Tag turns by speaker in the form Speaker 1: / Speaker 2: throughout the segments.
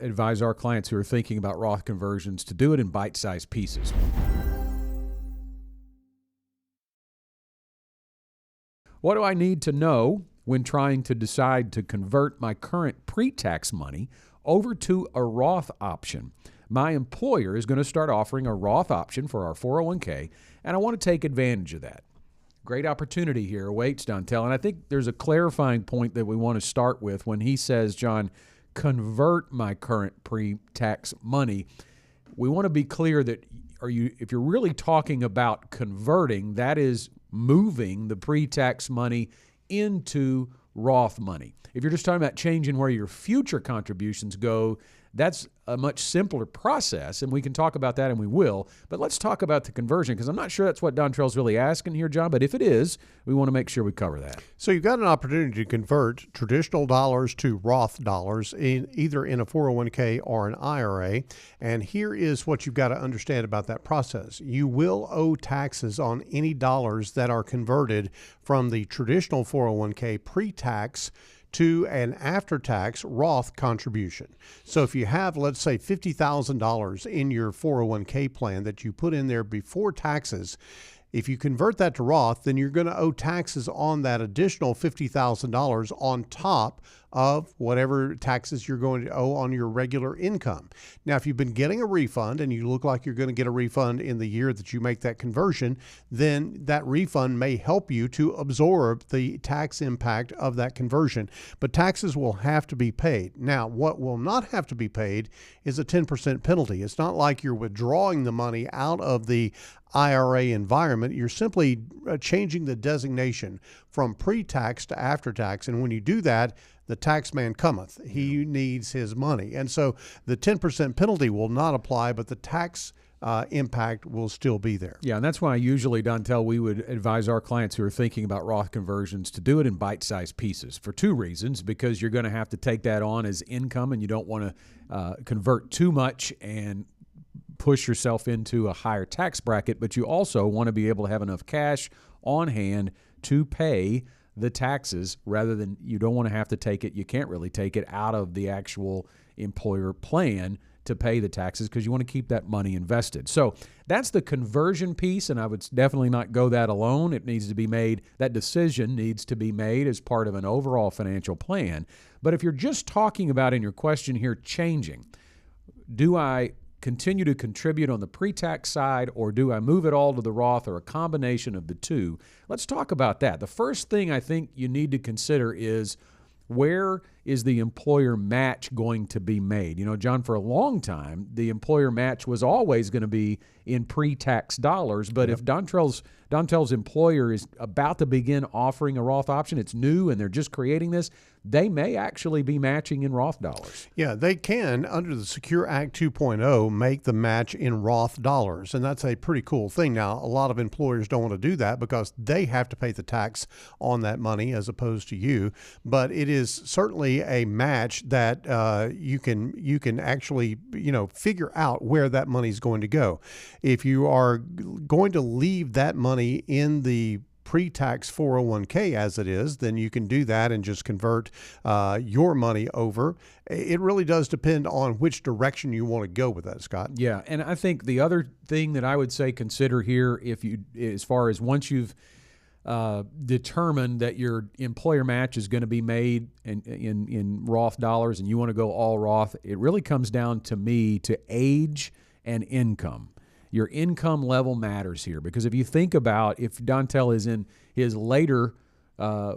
Speaker 1: advise our clients who are thinking about Roth conversions to do it in bite-sized pieces. What do I need to know when trying to decide to convert my current pre-tax money over to a Roth option? My employer is going to start offering a Roth option for our 401k, and I want to take advantage of that. Great opportunity here awaits, Dontel. And I think there's a clarifying point that we want to start with when he says, John, convert my current pre-tax money. We want to be clear that if you're really talking about converting, that is moving the pre-tax money into Roth money. If you're just talking about changing where your future contributions go, that's a much simpler process, and we can talk about that, and we will. But let's talk about the conversion, because I'm not sure that's what Dontrell's really asking here, John, but if it is, we want to make sure we cover that.
Speaker 2: So you've got an opportunity to convert traditional dollars to Roth dollars, either in a 401k or an IRA, and here is what you've got to understand about that process. You will owe taxes on any dollars that are converted from the traditional 401k pre-tax to an after-tax Roth contribution. So if you have, let's say, $50,000 in your 401k plan that you put in there before taxes, if you convert that to Roth, then you're going to owe taxes on that additional $50,000 on top of whatever taxes you're going to owe on your regular income. Now, if you've been getting a refund and you look like you're going to get a refund in the year that you make that conversion, then that refund may help you to absorb the tax impact of that conversion. But taxes will have to be paid. Now, what will not have to be paid is a 10% penalty. It's not like you're withdrawing the money out of the IRA environment. You're simply changing the designation from pre-tax to after-tax. And when you do that, the tax man cometh. He needs his money. And so the 10% penalty will not apply, but the tax impact will still be there.
Speaker 1: Yeah, and that's why usually, Dontel, we would advise our clients who are thinking about Roth conversions to do it in bite-sized pieces for two reasons. Because you're going to have to take that on as income, and you don't want to convert too much and push yourself into a higher tax bracket, but you also want to be able to have enough cash on hand to pay the taxes, rather than you don't want to have to take it. You can't really take it out of the actual employer plan to pay the taxes, because you want to keep that money invested. So that's the conversion piece, and I would definitely not go that alone. It needs to be made, that decision needs to be made as part of an overall financial plan. But if you're just talking about, in your question here, changing, do I continue to contribute on the pre-tax side, or do I move it all to the Roth, or a combination of the two? Let's talk about that. The first thing I think you need to consider is, where is the employer match going to be made? You know, John, for a long time, the employer match was always going to be in pre-tax dollars. But if Dontrell's employer is about to begin offering a Roth option, it's new and they're just creating this, they may actually be matching in Roth dollars.
Speaker 2: Yeah, they can, under the Secure Act 2.0, make the match in Roth dollars. And that's a pretty cool thing. Now, a lot of employers don't want to do that because they have to pay the tax on that money as opposed to you. But it is certainly a match that you can actually, figure out where that money is going to go. If you are going to leave that money in the pre-tax 401k as it is, then you can do that and just convert your money over. It really does depend on which direction you want to go with that, Scott.
Speaker 1: Yeah, and I think the other thing that I would say consider here, as far as once you've determined that your employer match is going to be made in Roth dollars and you want to go all Roth, it really comes down to age and income. Your income level matters here, because if you think about, if Dontel is in his later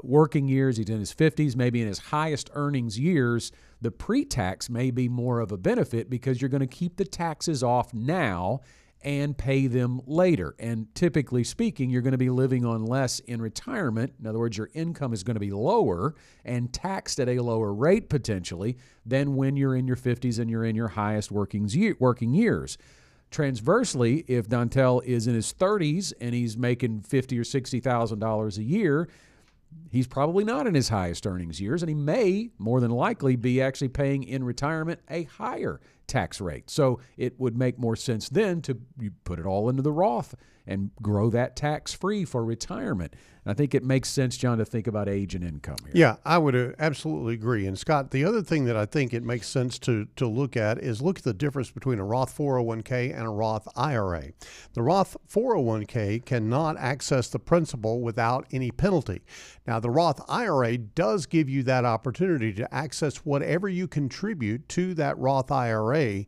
Speaker 1: working years, he's in his 50s, maybe in his highest earnings years, the pre-tax may be more of a benefit because you're going to keep the taxes off now and pay them later. And typically speaking, you're going to be living on less in retirement. In other words, your income is going to be lower and taxed at a lower rate potentially than when you're in your 50s and you're in your highest working years. Transversely, if Dontel is in his 30s and he's making $50,000 or $60,000 a year, he's probably not in his highest earnings years, and he may, more than likely, be actually paying in retirement a higher tax rate. So it would make more sense then to put it all into the Roth and grow that tax-free for retirement. And I think it makes sense, John, to think about age and income here.
Speaker 2: Yeah, I would absolutely agree. And Scott, the other thing that I think it makes sense to look at is look at the difference between a Roth 401k and a Roth IRA. The Roth 401k cannot access the principal without any penalty. Now, the Roth IRA does give you that opportunity to access whatever you contribute to that Roth IRA.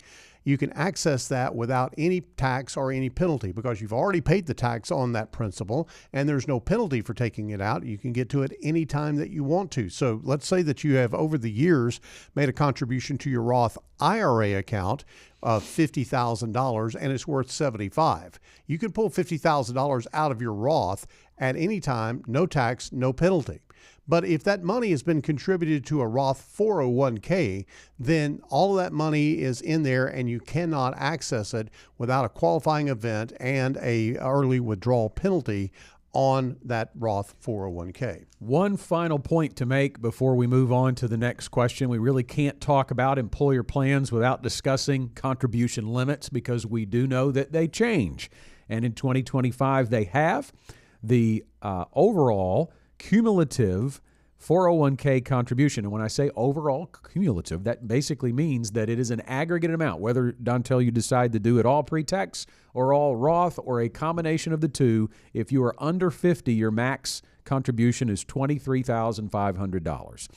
Speaker 2: You can access that without any tax or any penalty because you've already paid the tax on that principal and there's no penalty for taking it out. You can get to it any time that you want to. So let's say that you have over the years made a contribution to your Roth IRA account of $50,000 and it's worth $75,000. You can pull $50,000 out of your Roth at any time, no tax, no penalty. But if that money has been contributed to a Roth 401k, then all of that money is in there and you cannot access it without a qualifying event and a early withdrawal penalty on that Roth 401k.
Speaker 1: One final point to make before we move on to the next question. We really can't talk about employer plans without discussing contribution limits because we do know that they change. And in 2025, they have. The overall cumulative 401k contribution. And when I say overall cumulative, that basically means that it is an aggregate amount, whether, Dontel, you decide to do it all pre-tax or all Roth or a combination of the two. If you are under 50, your max contribution is $23,500.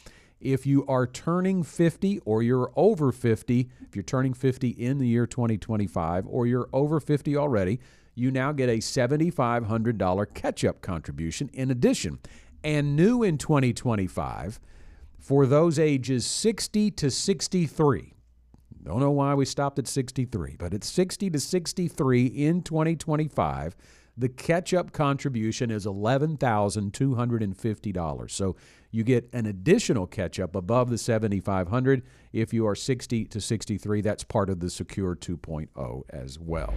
Speaker 1: If you are turning 50 or you're over 50, if you're turning 50 in the year 2025 or you're over 50 already, you now get a $7,500 catch-up contribution in addition. And new in 2025, for those ages 60 to 63, don't know why we stopped at 63, but it's 60 to 63 in 2025, the catch-up contribution is $11,250. So you get an additional catch-up above the $7,500 if you are 60 to 63. That's part of the Secure 2.0 as well.